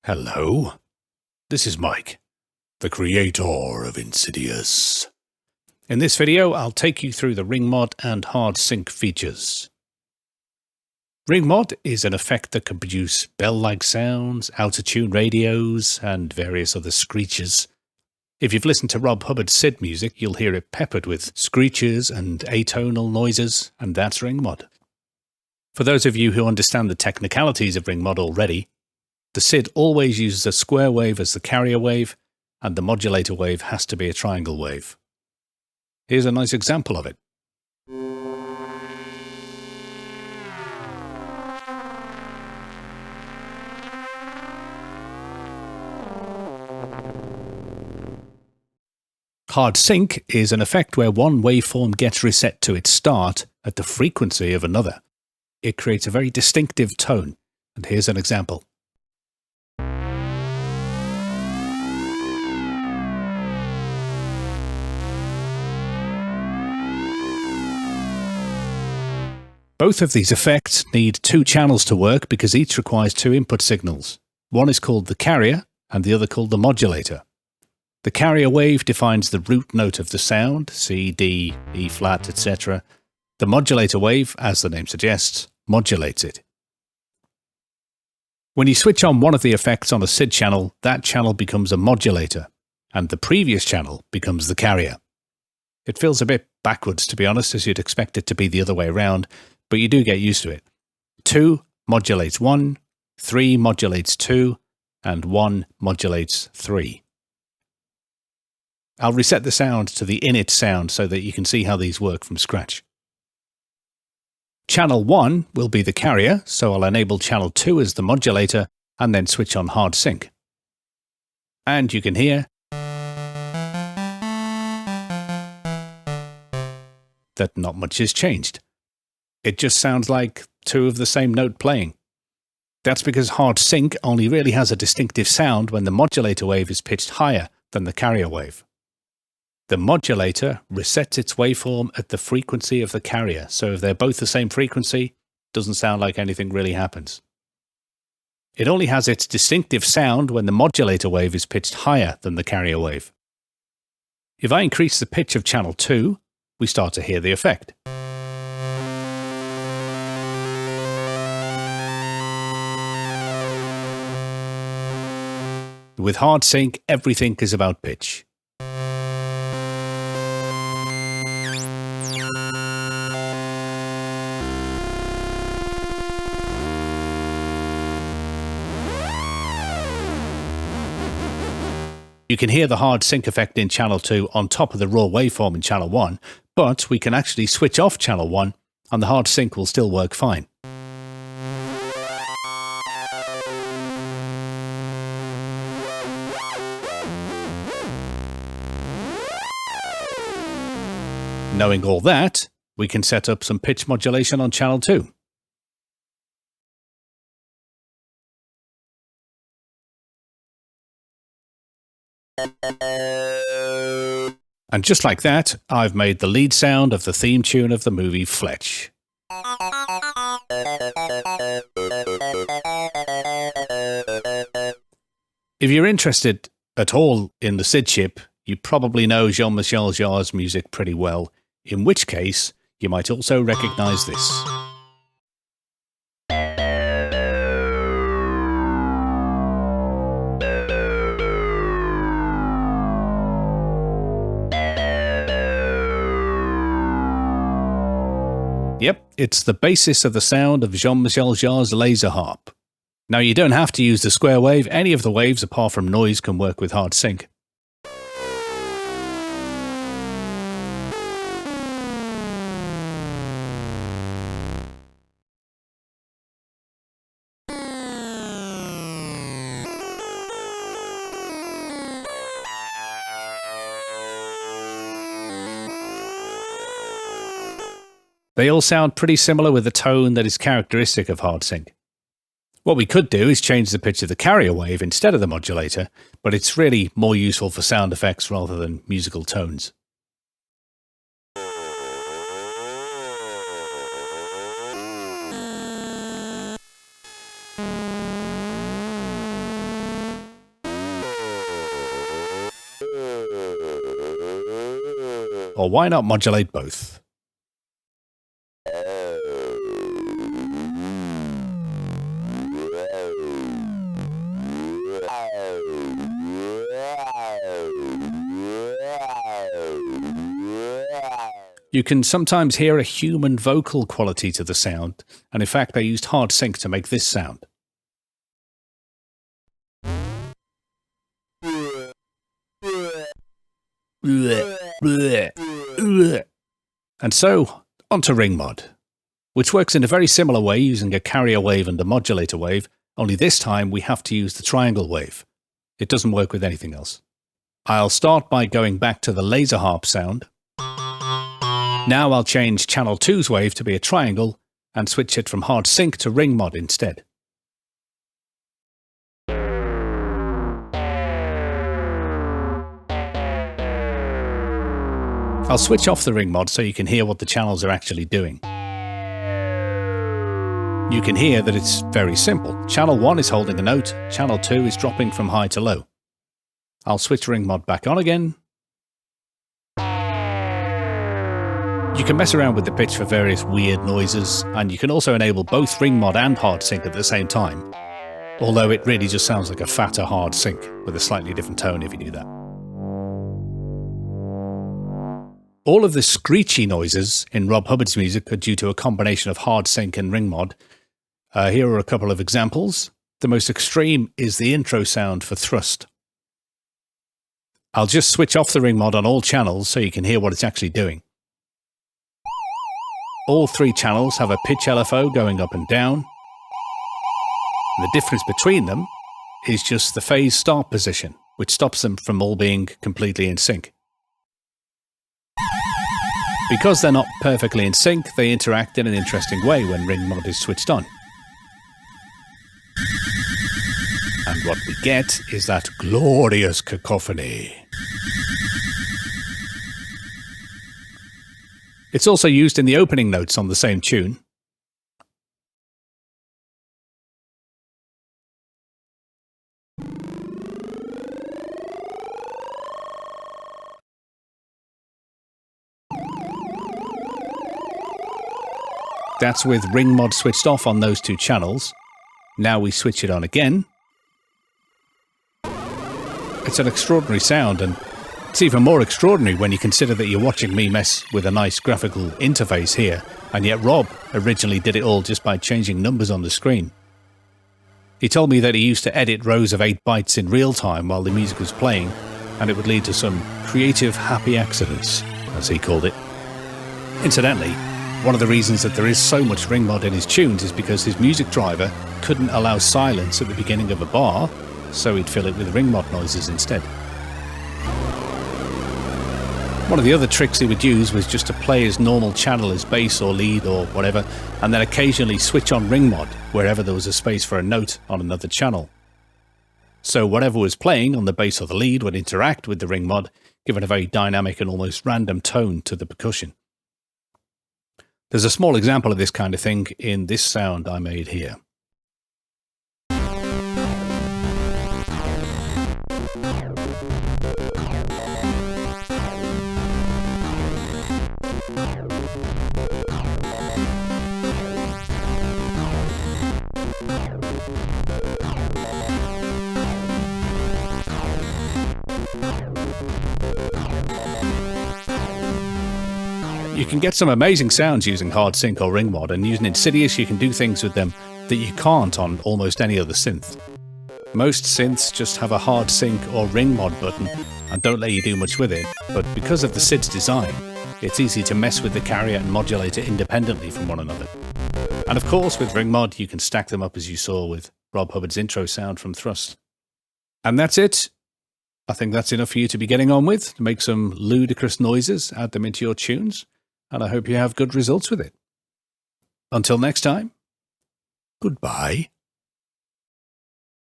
Hello, this is Mike, the creator of inSIDious. In this video, I'll take you through the ring mod and hard sync features. Ring mod is an effect that can produce bell-like sounds, out-of-tune radios, and various other screeches. If you've listened to Rob Hubbard's SID music, you'll hear it peppered with screeches and atonal noises, and that's ring mod. For those of you who understand the technicalities of ring mod already, the SID always uses a square wave as the carrier wave, and the modulator wave has to be a triangle wave. Here's a nice example of it. Hard sync is an effect where one waveform gets reset to its start at the frequency of another. It creates a very distinctive tone, and here's an example. Both of these effects need two channels to work because each requires two input signals. One is called the carrier and the other called the modulator. The carrier wave defines the root note of the sound, C, D, E flat, etc. The modulator wave, as the name suggests, modulates it. When you switch on one of the effects on a SID channel, that channel becomes a modulator, and the previous channel becomes the carrier. It feels a bit backwards, to be honest, as you'd expect it to be the other way around, but you do get used to it. 2 modulates 1, 3 modulates 2, and 1 modulates 3. I'll reset the sound to the init sound so that you can see how these work from scratch. Channel 1 will be the carrier, so I'll enable channel 2 as the modulator and then switch on hard sync. And you can hear that not much has changed. It just sounds like two of the same note playing. That's because hard sync only really has a distinctive sound when the modulator wave is pitched higher than the carrier wave. The modulator resets its waveform at the frequency of the carrier, so if they're both the same frequency, it doesn't sound like anything really happens. It only has its distinctive sound when the modulator wave is pitched higher than the carrier wave. If I increase the pitch of channel 2, we start to hear the effect. With hard sync, everything is about pitch. You can hear the hard sync effect in channel 2 on top of the raw waveform in channel 1, but we can actually switch off channel 1 and the hard sync will still work fine. Knowing all that, we can set up some pitch modulation on channel 2. And just like that, I've made the lead sound of the theme tune of the movie Fletch. If you're interested at all in the SID chip, you probably know Jean-Michel Jarre's music pretty well, in which case you might also recognize this. Yep, it's the basis of the sound of Jean-Michel Jarre's laser harp. Now you don't have to use the square wave, any of the waves apart from noise can work with hard sync. They all sound pretty similar with a tone that is characteristic of hard sync. What we could do is change the pitch of the carrier wave instead of the modulator, but it's really more useful for sound effects rather than musical tones. Or why not modulate both? You can sometimes hear a human vocal quality to the sound, and in fact I used hard sync to make this sound. And so, onto ring mod, which works in a very similar way using a carrier wave and a modulator wave, only this time we have to use the triangle wave. It doesn't work with anything else. I'll start by going back to the laser harp sound. Now I'll change channel 2's wave to be a triangle and switch it from hard sync to ring mod instead. I'll switch off the ring mod so you can hear what the channels are actually doing. You can hear that it's very simple. Channel 1 is holding a note, channel 2 is dropping from high to low. I'll switch ring mod back on again. You can mess around with the pitch for various weird noises, and you can also enable both ring mod and hard sync at the same time. Although it really just sounds like a fatter hard sync, with a slightly different tone if you do that. All of the screechy noises in Rob Hubbard's music are due to a combination of hard sync and ring mod. Here are a couple of examples. The most extreme is the intro sound for Thrust. I'll just switch off the ring mod on all channels so you can hear what it's actually doing. All 3 channels have a pitch LFO going up and down. And the difference between them is just the phase start position, which stops them from all being completely in sync. Because they're not perfectly in sync, they interact in an interesting way when ring mod is switched on. And what we get is that glorious cacophony. It's also used in the opening notes on the same tune. That's with ring mod switched off on those 2 channels. Now we switch it on again. It's an extraordinary sound, and it's even more extraordinary when you consider that you're watching me mess with a nice graphical interface here, and yet Rob originally did it all just by changing numbers on the screen. He told me that he used to edit rows of 8 bytes in real time while the music was playing, and it would lead to some creative happy accidents, as he called it. Incidentally, one of the reasons that there is so much ring mod in his tunes is because his music driver couldn't allow silence at the beginning of a bar, so he'd fill it with ring mod noises instead. One of the other tricks he would use was just to play his normal channel as bass or lead or whatever, and then occasionally switch on ring mod wherever there was a space for a note on another channel. So whatever was playing on the bass or the lead would interact with the ring mod, giving a very dynamic and almost random tone to the percussion. There's a small example of this kind of thing in this sound I made here. You can get some amazing sounds using hard sync or ring mod, and using inSIDious you can do things with them that you can't on almost any other synth. Most synths just have a hard sync or ring mod button and don't let you do much with it, but because of the SID's design, it's easy to mess with the carrier and modulator independently from one another. And of course with ring mod you can stack them up as you saw with Rob Hubbard's intro sound from Thrust. And that's it. I think that's enough for you to be getting on with, to make some ludicrous noises, add them into your tunes, and I hope you have good results with it. Until next time, goodbye.